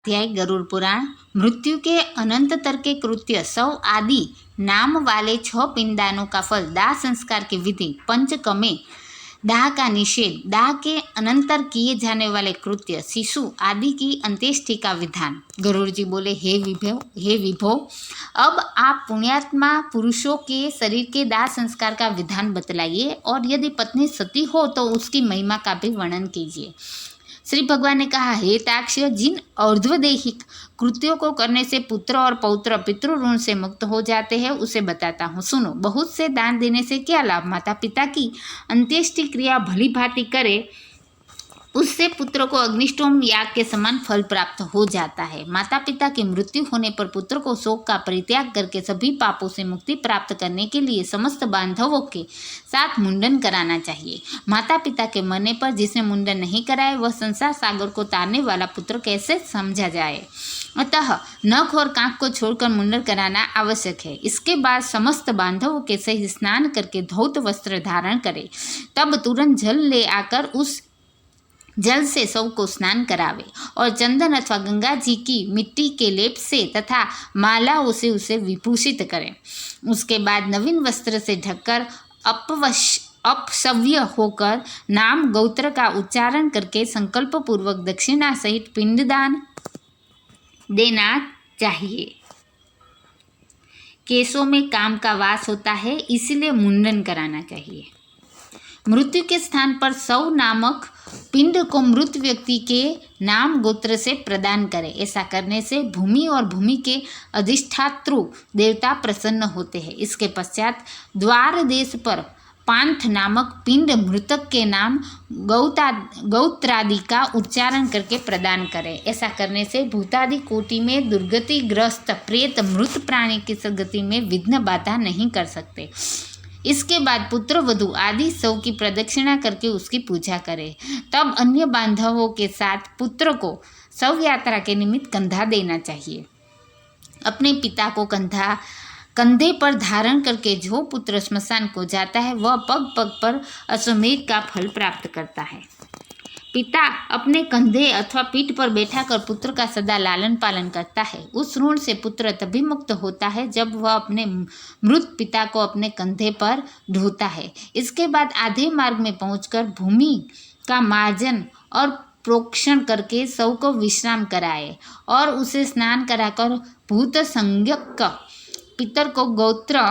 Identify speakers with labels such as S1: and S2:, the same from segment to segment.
S1: अध्याय गरुड़ पुराण। मृत्यु के अनंतर के कृत्य सौ आदि नाम वाले 6 पिंडदानों का फल, दाह संस्कार की विधि, पंचकमे, दाह का निषेध, दाह के अनंतर किए जाने वाले कृत्य, शिशु आदि की अंत्येष्टि का विधान। गरुड़ जी बोले, हे विभो, अब आप पुण्यात्मा पुरुषों के शरीर के दाह संस्कार का विधान बतलाइए, और यदि पत्नी सती हो तो उसकी महिमा का भी वर्णन कीजिए। श्री भगवान ने कहा, हे ताक्ष्य, जिन अर्ध्वदेहिक कृत्यों को करने से पुत्र और पौत्र पितृ ऋण से मुक्त हो जाते हैं उसे बताता हूँ, सुनो। बहुत से दान देने से क्या लाभ? माता पिता की अंत्येष्टि क्रिया भली भांति करे, उससे पुत्र को अग्निष्टोम याग के समान फल प्राप्त हो जाता है। माता पिता की मृत्यु होने पर पुत्र को शोक का परित्याग करके सभी पापों से मुक्ति प्राप्त करने के लिए समस्त बांधवों के साथ मुंडन कराना चाहिए। माता पिता के मरने पर जिसने मुंडन नहीं कराए वह संसार सागर को तारने वाला पुत्र कैसे समझा जाए? अतः नख और कांख को छोड़कर मुंडन कराना आवश्यक है। इसके बाद समस्त बांधवों के सही स्नान करके धौत वस्त्र धारण करे, तब तुरंत जल ले आकर उस जल से शव को स्नान करावे और चंदन अथवा गंगा जी की मिट्टी के लेप से तथा मालाओं से उसे विभूषित करें। उसके बाद नवीन वस्त्र से ढककर अपसव्य होकर नाम गोत्र का उच्चारण करके संकल्प पूर्वक दक्षिणा सहित पिंडदान देना चाहिए। केशों में काम का वास होता है, इसलिए मुंडन कराना चाहिए। मृत्यु के स्थान पर शव नामक पिंड को मृत व्यक्ति के नाम गोत्र से प्रदान करें। ऐसा करने से भूमि और भूमि के अधिष्ठातृ देवता प्रसन्न होते हैं। इसके पश्चात द्वार देश पर पांथ नामक पिंड मृतक के नाम गौत्रादि का उच्चारण करके प्रदान करें। ऐसा करने से भूतादि कोटि में दुर्गति ग्रस्त प्रेत मृत प्राणी की सदगति में विघ्न बाधा नहीं कर सकते। इसके बाद पुत्र वधु आदि शव की प्रदक्षिणा करके उसकी पूजा करे। तब अन्य बांधवों के साथ पुत्र को शव यात्रा के निमित्त कंधा देना चाहिए। अपने पिता को कंधे पर धारण करके जो पुत्र श्मशान को जाता है वह पग पग पर अश्वमेध का फल प्राप्त करता है। पिता अपने कंधे अथवा पीठ पर बैठा कर पुत्र का सदा लालन पालन करता है। उस ऋण से पुत्र तभी मुक्त होता है जब वह अपने मृत पिता को अपने कंधे पर ढोता है। इसके बाद आधे मार्ग में पहुंचकर भूमि का मार्जन और प्रोक्षण करके शव को विश्राम कराए और उसे स्नान कराकर भूत संज्ञक पितर को गोत्र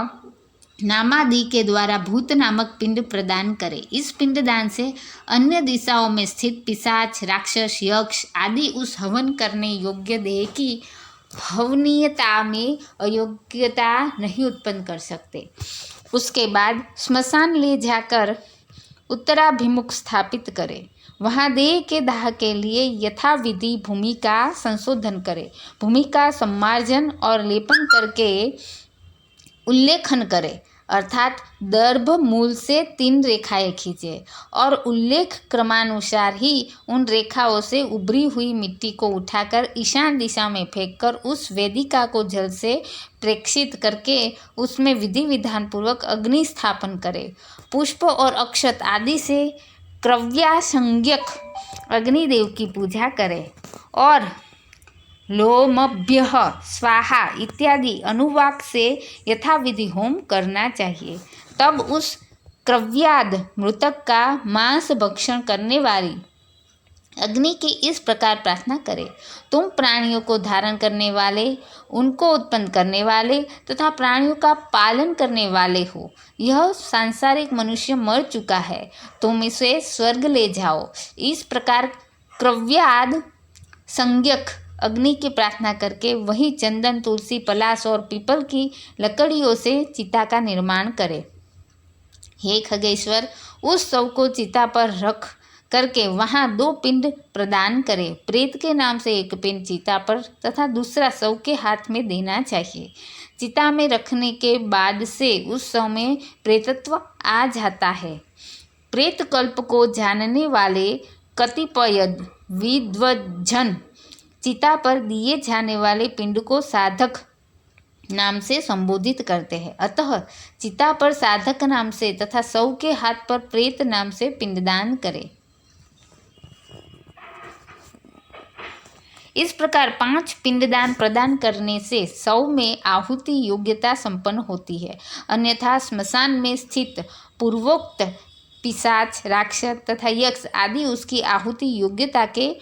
S1: नामादि के द्वारा भूत नामक पिंड प्रदान करे। इस पिंडदान से अन्य दिशाओं में स्थित पिशाच, राक्षस, यक्ष आदि उस हवन करने योग्य देह की हवनीयता में अयोग्यता नहीं उत्पन्न कर सकते। उसके बाद श्मशान ले जाकर उत्तराभिमुख स्थापित करे। वहाँ देह के दाह के लिए यथाविधि भूमि का संशोधन करे। भूमि का सम्मार्जन और लेपन करके उल्लेखन करे, अर्थात दर्भ मूल से 3 रेखाएं खींचे और उल्लेख क्रमानुसार ही उन रेखाओं से उभरी हुई मिट्टी को उठाकर ईशान दिशा में फेंककर उस वेदिका को जल से प्रेक्षित करके उसमें विधि विधान पूर्वक अग्नि स्थापन करे। पुष्प और अक्षत आदि से क्रव्यासंज्ञक अग्निदेव की पूजा करे और लोमभ्यः स्वाहा इत्यादि अनुवाक से यथाविधि होम करना चाहिए। तब उस क्रव्याद मृतक का मांस भक्षण करने वाली अग्नि की इस प्रकार प्रार्थना करे, तुम प्राणियों को धारण करने वाले, उनको उत्पन्न करने वाले तथा प्राणियों का पालन करने वाले हो। यह सांसारिक मनुष्य मर चुका है, तुम इसे स्वर्ग ले जाओ। इस प्रकार क्रव्याद संज्ञक अग्नि की प्रार्थना करके वही चंदन, तुलसी, पलाश और पीपल की लकड़ियों से चिता का निर्माण करे। हे खगेश्वर, उस शव को चिता पर रख करके वहाँ 2 पिंड प्रदान करे। प्रेत के नाम से एक पिंड चिता पर तथा दूसरा शव के हाथ में देना चाहिए। चिता में रखने के बाद से उस शव में प्रेतत्व आ जाता है। प्रेत कल्प को जानने वाले कतिपय विद्वज्जन चिता पर दिए जाने वाले पिंड को साधक नाम से संबोधित करते हैं। अतः चिता पर साधक नाम से तथा शव के हाथ पर प्रेत नाम से पिंडदान करें। इस प्रकार 5 पिंडदान प्रदान करने से 100 में आहुति योग्यता संपन्न होती है। अन्यथा स्मशान में स्थित पूर्वोक्त पिशाच, राक्षस तथा यक्ष आदि उसकी आहुति योग्यता के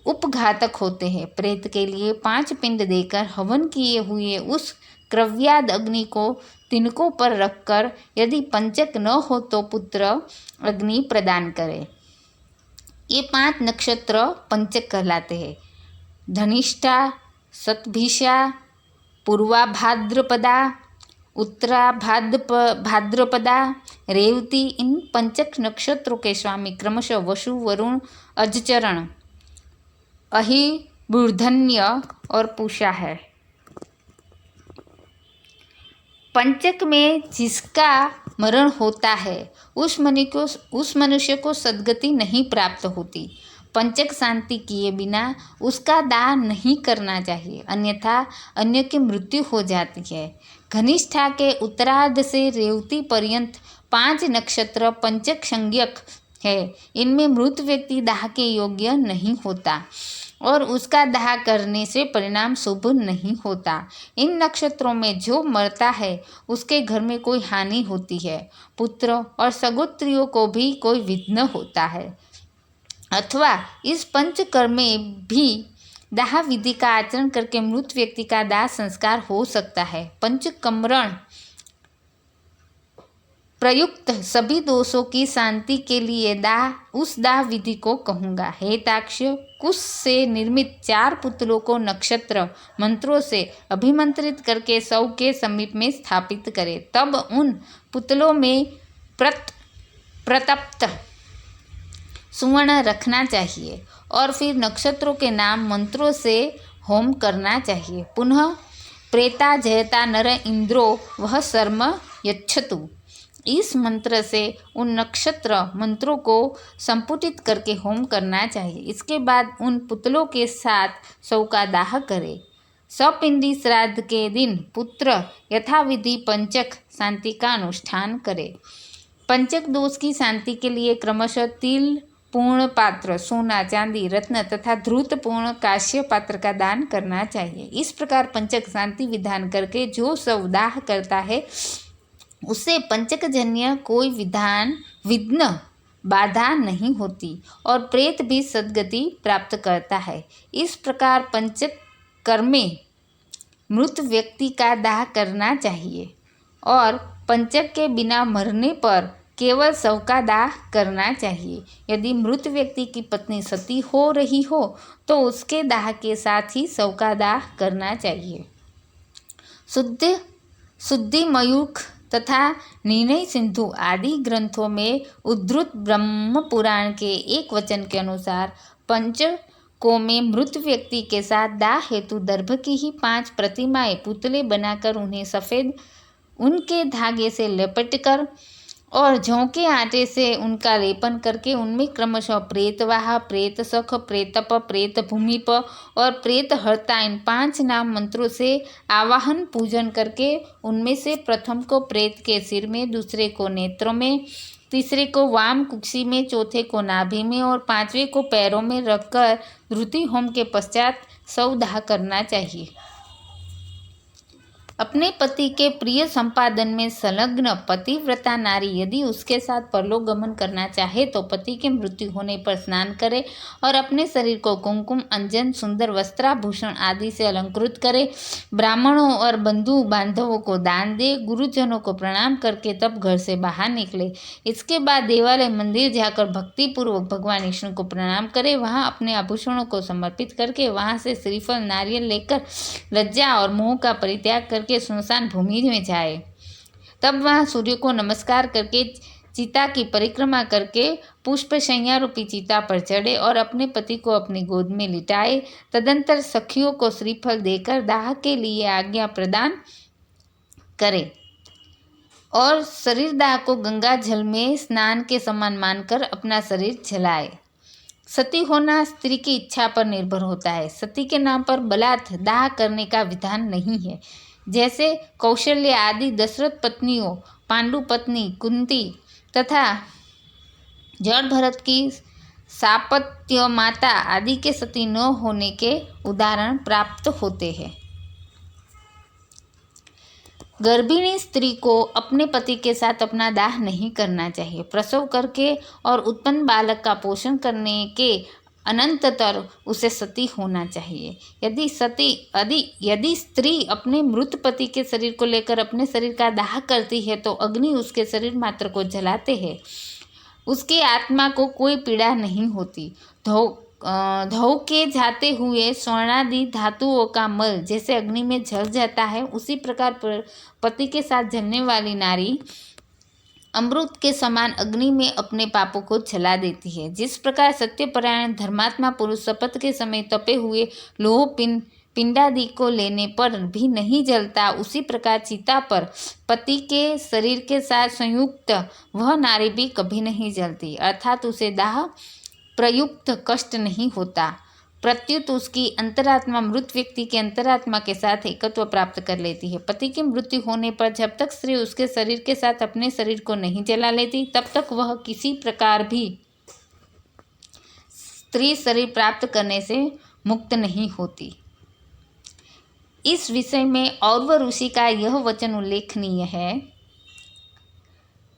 S1: उपघातक होते हैं। प्रेत के लिए 5 पिंड देकर हवन किए हुए उस क्रव्याद अग्नि को तिनकों पर रखकर यदि पंचक न हो तो पुत्र अग्नि प्रदान करे। ये 5 नक्षत्र पंचक कहलाते हैं। धनिष्ठा, शतभिषा, पूर्वा भाद्रपदा, उत्तरा भाद्रपदा, रेवती, इन पंचक नक्षत्रों के स्वामी क्रमशः वसु, वरुण, अजचरण, अहि, मूर्धन्य और पूषा है। पंचक में जिसका मरण होता है उस मनुष्य को सद्गति नहीं प्राप्त होती। पंचक शांति किए बिना उसका दाह नहीं करना चाहिए, अन्यथा अन्य की मृत्यु हो जाती है। घनिष्ठा के उत्तरार्ध से रेवती पर्यंत 5 नक्षत्र पंचक संज्ञक है। इनमें मृत व्यक्ति दाह के योग्य नहीं होता और उसका दाह करने से परिणाम शुभ नहीं होता। इन नक्षत्रों में जो मरता है उसके घर में कोई हानि होती है, पुत्र और सगोत्रियों को भी कोई विघ्न होता है। अथवा इस पंचकर्म में भी दाह विधि का आचरण करके मृत व्यक्ति का दाह संस्कार हो सकता है। पंचकर्मण प्रयुक्त सभी दोषों की शांति के लिए उस दाह विधि को कहूँगा। हे ताक्ष, कुश से निर्मित 4 पुतलों को नक्षत्र मंत्रों से अभिमंत्रित करके 100 के समीप में स्थापित करे। तब उन पुतलों में प्रतप्त सुवर्ण रखना चाहिए और फिर नक्षत्रों के नाम मंत्रों से होम करना चाहिए। पुनः प्रेता जयता नर इंद्रो वह शर्म यच्छतु, इस मंत्र से उन नक्षत्र मंत्रों को संपुटित करके होम करना चाहिए। इसके बाद उन पुतलों के साथ 100 का दाह करे। सपिंडी श्राद्ध के दिन पुत्र यथाविधि पंचक शांति का अनुष्ठान करे। पंचक दोष की शांति के लिए क्रमशः तिल पूर्ण पात्र, सोना, चांदी, रत्न तथा ध्रुत पूर्ण काश्य पात्र का दान करना चाहिए। इस प्रकार पंचक शांति विधान करके जो सब दाह करता है उससे पंचकजन्य कोई विघ्न बाधा नहीं होती और प्रेत भी सद्गति प्राप्त करता है। इस प्रकार पंचक कर्म में मृत व्यक्ति का दाह करना चाहिए और पंचक के बिना मरने पर केवल 100 का दाह करना चाहिए। यदि मृत व्यक्ति की पत्नी सती हो रही हो तो उसके दाह के साथ ही 100 का दाह करना चाहिए। शुद्धि मयूख तथा निर्णय सिंधु आदि ग्रंथों में उद्धृत ब्रह्म पुराण के एक वचन के अनुसार पंचकों में मृत व्यक्ति के साथ दाह हेतु दर्भ की ही 5 प्रतिमाएं पुतले बनाकर उन्हें सफ़ेद उनके धागे से लपेटकर और जौ के आटे से उनका लेपन करके उनमें क्रमशः प्रेतवाह, प्रेतसख, प्रेतप, प्रेत भूमिप और प्रेतहर्ता इन 5 नाम मंत्रों से आवाहन पूजन करके उनमें से प्रथम को प्रेत के सिर में, दूसरे को नेत्रों में, तीसरे को वाम कुक्षी में, चौथे को नाभि में और 5वें को पैरों में रखकर धृति होम के पश्चात 100 दाह करना चाहिए। अपने पति के प्रिय संपादन में संलग्न पतिव्रता नारी यदि उसके साथ परलोक गमन करना चाहे तो पति के मृत्यु होने पर स्नान करे और अपने शरीर को कुमकुम, अंजन, सुंदर वस्त्राभूषण आदि से अलंकृत करे। ब्राह्मणों और बंधु बांधवों को दान दे, गुरुजनों को प्रणाम करके तब घर से बाहर निकले। इसके बाद देवालय मंदिर जाकर भक्तिपूर्वक भगवान विष्णु को प्रणाम करे। वहाँ अपने आभूषणों को समर्पित करके वहाँ से श्रीफल नारियल लेकर लज्जा और मोह का परित्याग करके सुनसान भूमि में जाए। तब वहाँ सूर्य को नमस्कार करके चिता की परिक्रमा करके पुष्प शैया रूपी चिता पर चढ़े और अपने पति को अपनी गोद में लिटाए। तदंतर सखियों को श्रीफल देकर दाह के लिए आज्ञा प्रदान करे और शरीर दाह को गंगा जल में स्नान के समान मानकर अपना शरीर जलाए। सती होना स्त्री की इच्छा पर निर्भर होता है। सती के नाम पर बलात् दाह करने का विधान नहीं है। जैसे कौशल्य आदि दशरथ पत्नियों, पांडु पत्नी कुंती तथा जड़ भरत की सापत्य, माता आदि के सती न होने के उदाहरण प्राप्त होते हैं। गर्भिणी स्त्री को अपने पति के साथ अपना दाह नहीं करना चाहिए। प्रसव करके और उत्पन्न बालक का पोषण करने के अनंततर उसे सती होना चाहिए। यदि स्त्री अपने मृत पति के शरीर को लेकर अपने शरीर का दाह करती है तो अग्नि उसके शरीर मात्र को जलाते हैं, उसकी आत्मा को कोई पीड़ा नहीं होती। धो के जाते हुए स्वर्णादि धातुओं का मल जैसे अग्नि में जल जाता है, उसी प्रकार पति के साथ जलने वाली नारी अमृत के समान अग्नि में अपने पापों को जला देती है। जिस प्रकार सत्यपरायण धर्मात्मा पुरुष शपथ के समय तपे हुए लोह पिंडादि को लेने पर भी नहीं जलता, उसी प्रकार चिता पर पति के शरीर के साथ संयुक्त वह नारी भी कभी नहीं जलती, अर्थात उसे दाह प्रयुक्त कष्ट नहीं होता। प्रत्युत उसकी अंतरात्मा मृत व्यक्ति के अंतरात्मा के साथ एकत्व प्राप्त कर लेती है। पति की मृत्यु होने पर जब तक स्त्री उसके शरीर के साथ अपने शरीर को नहीं जला लेती, तब तक वह किसी प्रकार भी स्त्री शरीर प्राप्त करने से मुक्त नहीं होती। इस विषय में औरव ऋषि का यह वचन उल्लेखनीय है।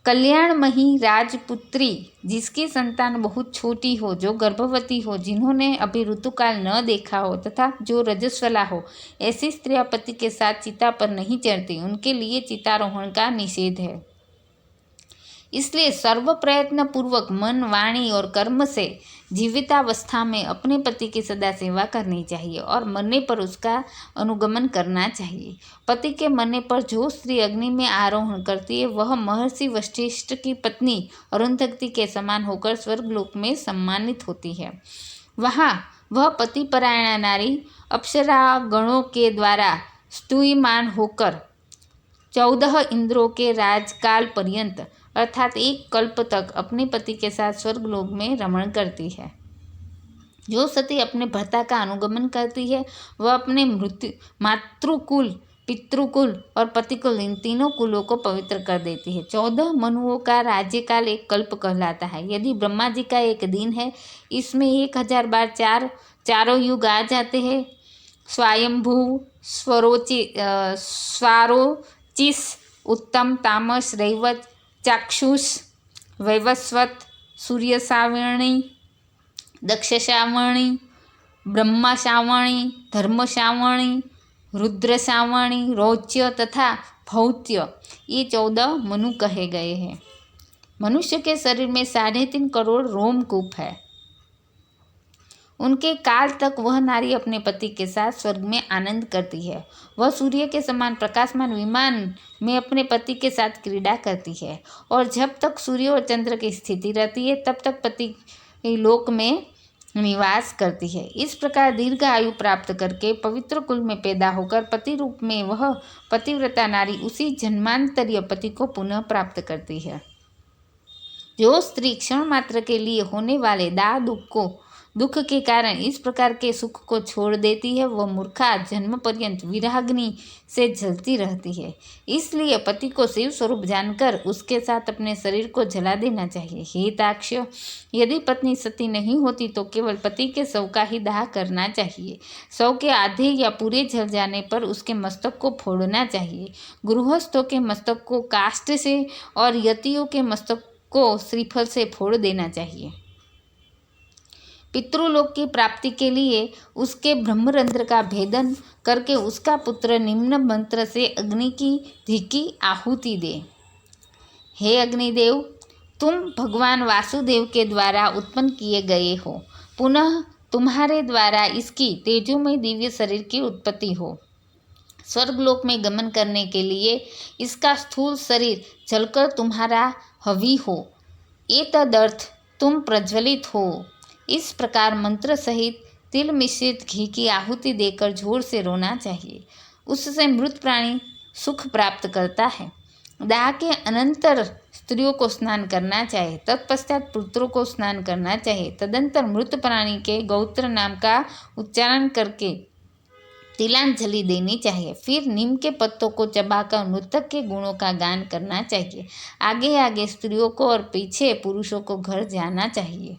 S1: कल्याणमयी राजपुत्री जिसकी संतान बहुत छोटी हो, जो गर्भवती हो, जिन्होंने अभी ऋतुकाल न देखा हो तथा जो रजस्वला हो, ऐसी स्त्रियां पति के साथ चिता पर नहीं चढ़ती, उनके लिए चितारोहण का निषेध है। इसलिए सर्व प्रयत्न पूर्वक मन, वाणी और कर्म से जीवितावस्था में अपने पति की सदा सेवा करनी चाहिए और मरने पर उसका अनुगमन करना चाहिए। पति के मरने पर जो स्त्री अग्नि में आरोहण करती है, वह महर्षि वशिष्ठ की पत्नी अरुंधति के समान होकर स्वर्गलोक में सम्मानित होती है। वहाँ वह पतिपरायणा नारी अप्सरा गणों के द्वारा स्तूयमान होकर 14 इंद्रों के राजकाल पर्यंत अर्थात 1 कल्प तक अपने पति के साथ स्वर्गलोक में रमण करती है। जो सती अपने भर्ता का अनुगमन करती है, वह अपने मातृकुल, पितृकुल और पतिकुल इन तीनों कुलों को पवित्र कर देती है। 14 मनुओं का राज्यकाल 1 कल्प कहलाता है। यदि ब्रह्मा जी का 1 दिन है, इसमें 1000 बार चारों युग आ जाते हैं। स्वयंभू, स्वारोचिस, उत्तम, तामस, रैवत, चाक्षुष, वैवस्वत, सूर्य सावणी, दक्ष सावणी, ब्रह्मा सावणी, धर्म सावणी, रुद्र सावणी, रोच्य तथा भौत्य, ये 14 मनु कहे गए हैं। मनुष्य के शरीर में 3.5 करोड़ रोमकूप है। उनके काल तक वह नारी अपने पति के साथ स्वर्ग में आनंद करती है। वह सूर्य के समान प्रकाशमान विमान में अपने पति के साथ क्रीड़ा करती है और जब तक सूर्य और चंद्र की स्थिति रहती है, तब तक पति लोक में निवास करती है। इस प्रकार दीर्घ आयु प्राप्त करके पवित्र कुल में पैदा होकर पति रूप में वह पतिव्रता नारी उसी जन्मांतरीय पति को पुनः प्राप्त करती है। जो स्त्री क्षण मात्र के लिए होने वाले दुख के कारण इस प्रकार के सुख को छोड़ देती है, वह मूर्खा जन्म पर्यंत विरहाग्नि से जलती रहती है। इसलिए पति को शिव स्वरूप जानकर उसके साथ अपने शरीर को जला देना चाहिए। हे ताक्ष, यदि पत्नी सती नहीं होती तो केवल पति के शव का ही दाह करना चाहिए। शव के आधे या पूरे जल जाने पर उसके मस्तक को फोड़ना चाहिए। गृहस्थों के मस्तक को काष्ठ से और यतियों के मस्तक को श्रीफल से फोड़ देना चाहिए। पितृलोक की प्राप्ति के लिए उसके ब्रह्मरंध्र का भेदन करके उसका पुत्र निम्न मंत्र से अग्नि की धिकी आहुति दे। हे अग्निदेव, तुम भगवान वासुदेव के द्वारा उत्पन्न किए गए हो, पुनः तुम्हारे द्वारा इसकी तेजोमय दिव्य शरीर की उत्पत्ति हो। स्वर्गलोक में गमन करने के लिए इसका स्थूल शरीर जलकर तुम्हारा हवि हो, एतदर्थ तुम प्रज्वलित हो। इस प्रकार मंत्र सहित तिल मिश्रित घी की आहुति देकर जोर से रोना चाहिए। उससे मृत प्राणी सुख प्राप्त करता है। दाह के अनंतर स्त्रियों को स्नान करना चाहिए, तत्पश्चात पुत्रों को स्नान करना चाहिए। तदंतर मृत प्राणी के गौत्र नाम का उच्चारण करके तिलांजलि देनी चाहिए। फिर नीम के पत्तों को चबाकर मृतक के गुणों का गान करना चाहिए। आगे आगे स्त्रियों को और पीछे पुरुषों को घर जाना चाहिए।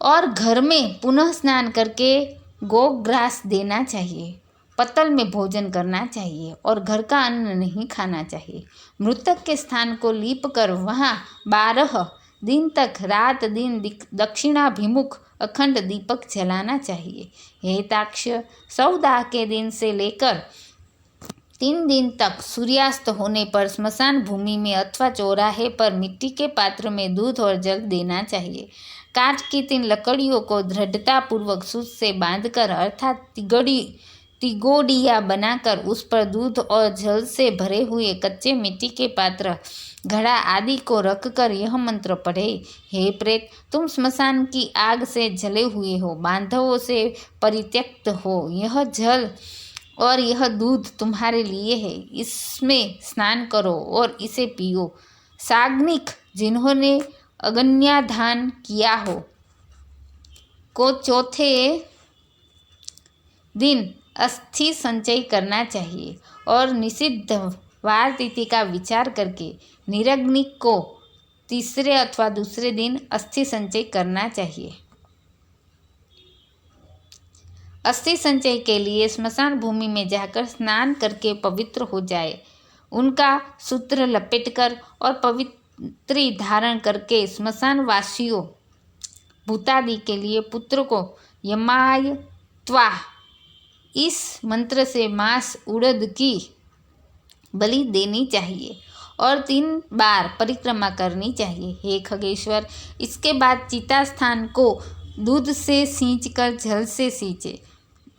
S1: और घर में पुनः स्नान करके गोग्रास देना चाहिए। पत्तल में भोजन करना चाहिए और घर का अन्न नहीं खाना चाहिए। मृतक के स्थान को लीप कर वहाँ 12 दिन तक रात दिन दक्षिणाभिमुख अखंड दीपक जलाना चाहिए। हेताक्ष 100 दाह के दिन से लेकर 3 दिन तक सूर्यास्त होने पर स्मशान भूमि में अथवा चौराहे पर मिट्टी के पात्र में दूध और जल देना चाहिए। काठ की 3 लकड़ियों को दृढ़ता पूर्वक सूत से बांधकर अर्थात तिगोडिया बनाकर उस पर दूध और जल से भरे हुए कच्चे मिट्टी के पात्र, घड़ा आदि को रखकर यह मंत्र पढ़े। हे प्रेत, तुम स्मशान की आग से जले हुए हो, बांधवों से परित्यक्त हो। यह जल और यह दूध तुम्हारे लिए है, इसमें स्नान करो और इसे पियो। साग्निक, जिन्होंने अग्न्याधान किया हो, को चौथे दिन अस्थि संचय करना चाहिए और निषिद्ध वार तिथि का विचार करके निरग्निक को तीसरे अथवा दूसरे दिन अस्थि संचय करना चाहिए। अस्थि संचय के लिए स्मशान भूमि में जाकर स्नान करके पवित्र हो जाए। उनका सूत्र लपेटकर और पवित्री धारण करके स्मशान वासियों भूतादि के लिए पुत्र को यमाय त्वा इस मंत्र से मांस उड़द की बलि देनी चाहिए और 3 बार परिक्रमा करनी चाहिए। हे खगेश्वर, इसके बाद चिता स्थान को दूध से सींचकर जल से सींचे,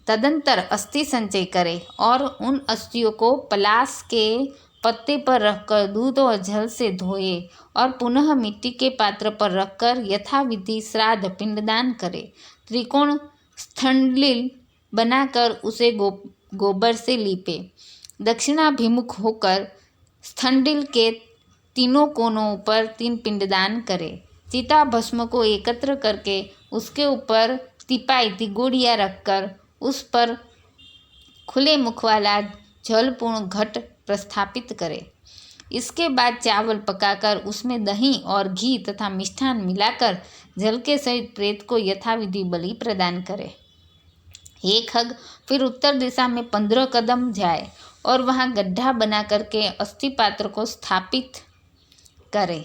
S1: तदंतर अस्थि संचय करे और उन अस्थियों को पलाश के पत्ते पर रखकर दूध और जल से धोए और पुनः मिट्टी के पात्र पर रखकर यथाविधि श्राद्ध पिंडदान करे। त्रिकोण स्थंडिल बनाकर उसे गोबर से लीपे। दक्षिणाभिमुख होकर स्थंडिल के 3 कोनों पर 3 पिंडदान करे। चिता भस्म को एकत्र करके उसके ऊपर तिगोड़िया रखकर उस पर खुले मुख वाला जलपूर्ण घट प्रस्थापित करे। इसके बाद चावल पकाकर उसमें दही और घी तथा मिष्ठान मिलाकर जल के सहित प्रेत को यथाविधि बलि प्रदान करे। हे खग, फिर उत्तर दिशा में 15 कदम जाए और वहाँ गड्ढा बना करके अस्थि पात्र को स्थापित करे।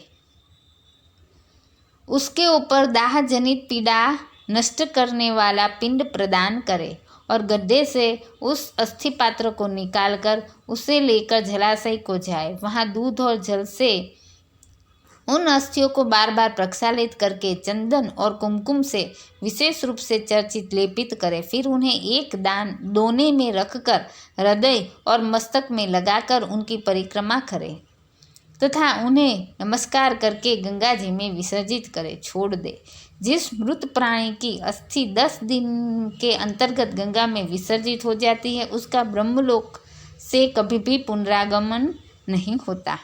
S1: उसके ऊपर दाह जनित पीड़ा नष्ट करने वाला पिंड प्रदान करे और गड्ढे से उस अस्थि पात्र को निकालकर उसे लेकर जलाशय को जाए। वहाँ दूध और जल से उन अस्थियों को बार बार प्रक्षालित करके चंदन और कुमकुम से विशेष रूप से चर्चित लेपित करे। फिर उन्हें एक दोने में रखकर हृदय और मस्तक में लगाकर उनकी परिक्रमा करे तथा उन्हें नमस्कार करके गंगा जी में विसर्जित करे, छोड़ दे। जिस मृत प्राणी की अस्थि 10 दिन के अंतर्गत गंगा में विसर्जित हो जाती है, उसका ब्रह्मलोक से कभी भी पुनरागमन नहीं होता।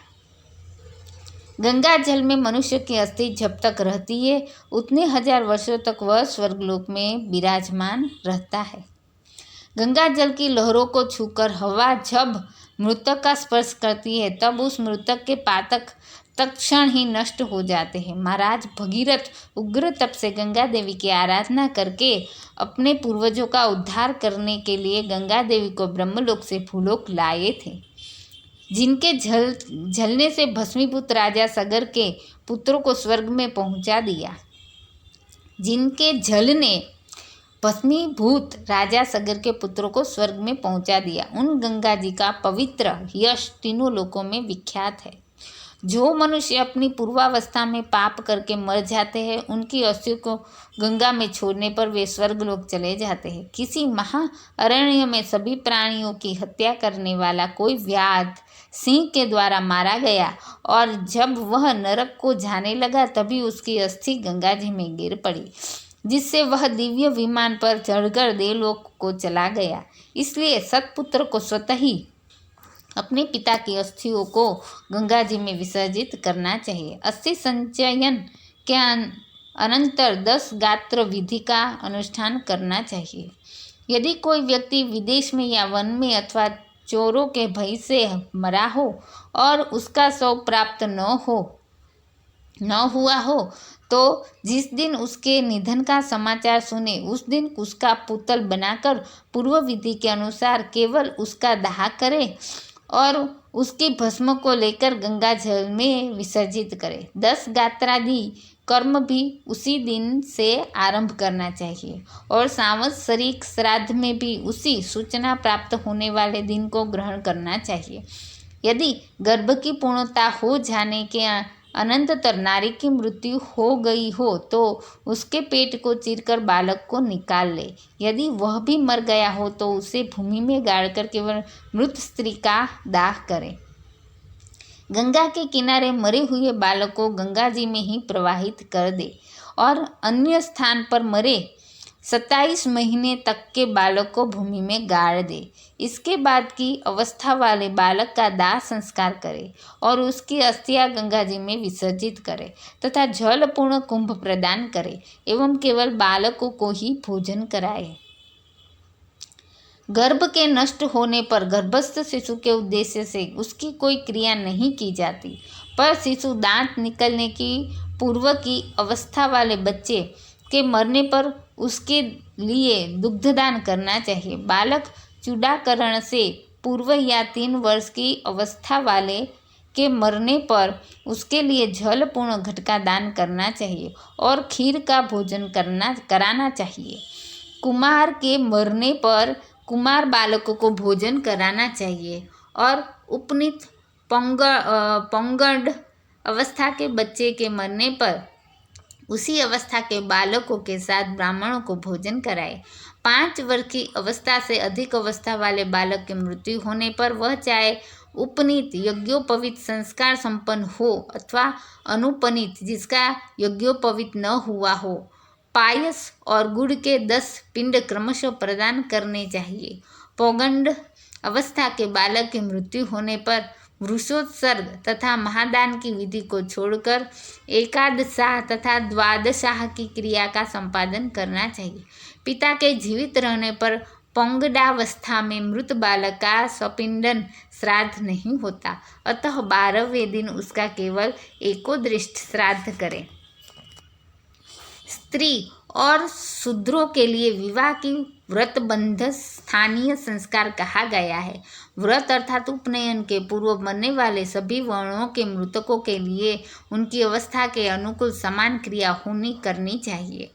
S1: गंगा जल में मनुष्य की अस्थि जब तक रहती है, उतने 1000 वर्षों तक वह स्वर्गलोक में विराजमान रहता है। गंगा जल की लहरों को छूकर हवा जब मृतक का स्पर्श करती है, तब उस मृतक के पातक तत्क्षण ही नष्ट हो जाते हैं। महाराज भगीरथ उग्र तप से गंगा देवी की आराधना करके अपने पूर्वजों का उद्धार करने के लिए गंगा देवी को ब्रह्मलोक से भूलोक लाए थे। जिनके जलने से भस्मीभूत राजा सगर के पुत्रों को स्वर्ग में पहुंचा दिया। जिनके जलने भस्मीभूत राजा सगर के पुत्रों को स्वर्ग में पहुंचा दिया, उन गंगा जी का पवित्र यश 3 लोकों में विख्यात है। जो मनुष्य अपनी पूर्वावस्था में पाप करके मर जाते हैं, उनकी अस्थियों को गंगा में छोड़ने पर वे स्वर्गलोक चले जाते हैं। किसी महाअरण्य में सभी प्राणियों की हत्या करने वाला कोई व्याध सिंह के द्वारा मारा गया और जब वह नरक को जाने लगा, तभी उसकी अस्थि गंगा जी में गिर पड़ी, जिससे वह दिव्य विमान पर चढ़कर देवलोक को चला गया। इसलिए सतपुत्र को स्वतः ही अपने पिता की अस्थियों को गंगा जी में विसर्जित करना चाहिए। अस्थि संचयन के अनंतर 10 गात्र विधि का अनुष्ठान करना चाहिए। यदि कोई व्यक्ति विदेश में या वन में अथवा चोरों के भय से मरा हो और उसका शव प्राप्त न हुआ हो, तो जिस दिन उसके निधन का समाचार सुने उस दिन उसका पुतल बनाकर पूर्व विधि के अनुसार केवल उसका दाह करे और उसकी भस्म को लेकर गंगा जल में विसर्जित करे। 10 गात्रादि कर्म भी उसी दिन से आरंभ करना चाहिए और सांवत्सरिक श्राद्ध में भी उसी सूचना प्राप्त होने वाले दिन को ग्रहण करना चाहिए। यदि गर्भ की पूर्णता हो जाने के अनंततर नारी की मृत्यु हो गई हो तो उसके पेट को चीरकर बालक को निकाल ले। यदि वह भी मर गया हो तो उसे भूमि में गाड़कर केवल मृत स्त्री का दाह करे। गंगा के किनारे मरे हुए बालक को गंगा जी में ही प्रवाहित कर दे और अन्य स्थान पर मरे 27 महीने तक के बालक को भूमि में गाड़ दे। इसके बाद की अवस्था वाले बालक का दाह संस्कार करे और उसकी अस्थियां गंगा जी में विसर्जित करे तथा जलपूर्ण कुंभ प्रदान करे एवं केवल बालकों को ही भोजन कराए। गर्भ के नष्ट होने पर गर्भस्थ शिशु के उद्देश्य से उसकी कोई क्रिया नहीं की जाती, पर शिशु दांत निकलने की पूर्व की अवस्था वाले बच्चे के मरने पर उसके लिए दुग्धदान करना चाहिए। बालक चूडाकरण से पूर्व या 3 वर्ष की अवस्था वाले के मरने पर उसके लिए जलपूर्ण घटका दान करना चाहिए और खीर का भोजन कराना चाहिए। कुमार के मरने पर कुमार बालकों को भोजन कराना चाहिए और उपनीत पौगंड अवस्था के बच्चे के मरने पर उसी अवस्था के बालकों के साथ ब्राह्मणों को भोजन कराए। 5 वर्ष की अवस्था से अधिक अवस्था वाले बालक की मृत्यु होने पर वह चाहे उपनीत यज्ञोपवीत संस्कार संपन्न हो अथवा अनुपनीत जिसका यज्ञोपवीत न हुआ हो, पायस और गुड़ के 10 पिंड क्रमशः प्रदान करने चाहिए। पौगंड अवस्था के बालक की मृत्यु होने पर वृषोत्सर्ग तथा महादान की विधि को छोड़कर एकादशाह तथा द्वादशाह की क्रिया का संपादन करना चाहिए। पिता के जीवित रहने पर पौगंडावस्था में मृत बालक का सपिंडन श्राद्ध नहीं होता, अतः 12वें दिन उसका केवल एकोदृष्ट श्राद्ध करें। स्त्री और शूद्रों के लिए विवाह की व्रतबंध स्थानीय संस्कार कहा गया है। व्रत अर्थात उपनयन के पूर्व मरने वाले सभी वर्णों के मृतकों के लिए उनकी अवस्था के अनुकूल समान क्रिया करनी चाहिए।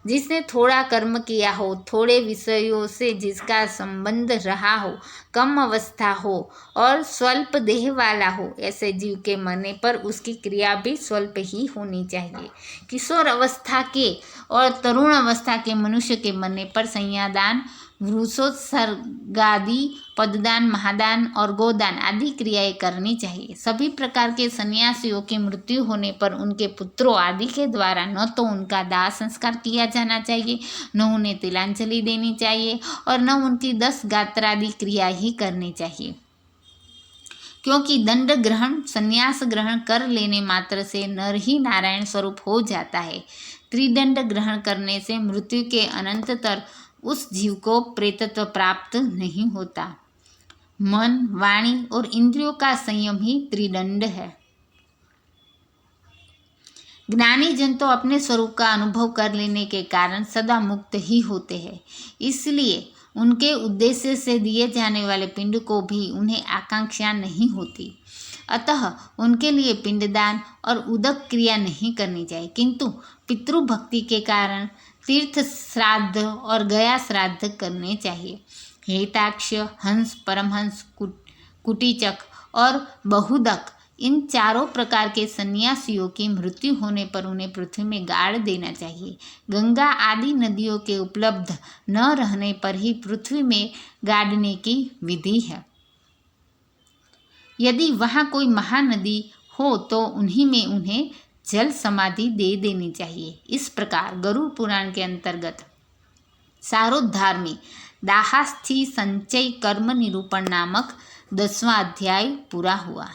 S1: जिसने थोड़ा कर्म किया हो, थोड़े विषयों से जिसका संबंध रहा हो, कम अवस्था हो और स्वल्प देह वाला हो, ऐसे जीव के मरने पर उसकी क्रिया भी स्वल्प ही होनी चाहिए। किशोर अवस्था के और तरुण अवस्था के मनुष्य के मरने पर संज्ञादान, वृषोत्सर्गादि, पददान, महादान और गोदान आदि क्रियाएं करनी चाहिए। सभी प्रकार के सन्यासियों की मृत्यु होने पर उनके पुत्रों आदि के द्वारा न तो उनका दाह संस्कार किया जाना चाहिए, न उन्हें तिलांजलि देनी चाहिए और न उनकी 10 गात्रादि क्रिया ही करनी चाहिए, क्योंकि दंड ग्रहण संन्यास ग्रहण कर लेने मात्र से नर ही नारायण स्वरूप हो जाता है। त्रिदंड ग्रहण करने से मृत्यु के अनंततर उस जीव को प्रेतत्व प्राप्त नहीं होता। मन, वाणी और इंद्रियों का संयम ही त्रिदंड है। ज्ञानी जन तो अपने स्वरूप का अनुभव कर लेने के कारण सदा मुक्त ही होते हैं, इसलिए उनके उद्देश्य से दिए जाने वाले पिंड को भी उन्हें आकांक्षा नहीं होती, अतः उनके लिए पिंडदान और उदक क्रिया नहीं करनी चाहिए। किंतु पितृभक्ति के कारण तीर्थ श्राद्ध और गया श्राद्ध करने चाहिए। हेताक्ष, हंस, परमहंस, कुटीचक और बहुदक इन चारों प्रकार के सन्यासियों की मृत्यु होने पर उन्हें पृथ्वी में गाड़ देना चाहिए। गंगा आदि नदियों के उपलब्ध न रहने पर ही पृथ्वी में गाड़ने की विधि है। यदि वहाँ कोई महानदी हो तो उन्हीं में उन्हें जल समाधि दे देनी चाहिए। इस प्रकार गरुड़ पुराण के अंतर्गत सारोद्धार में दाहास्थि संचय कर्म निरूपण नामक 10वां अध्याय पूरा हुआ।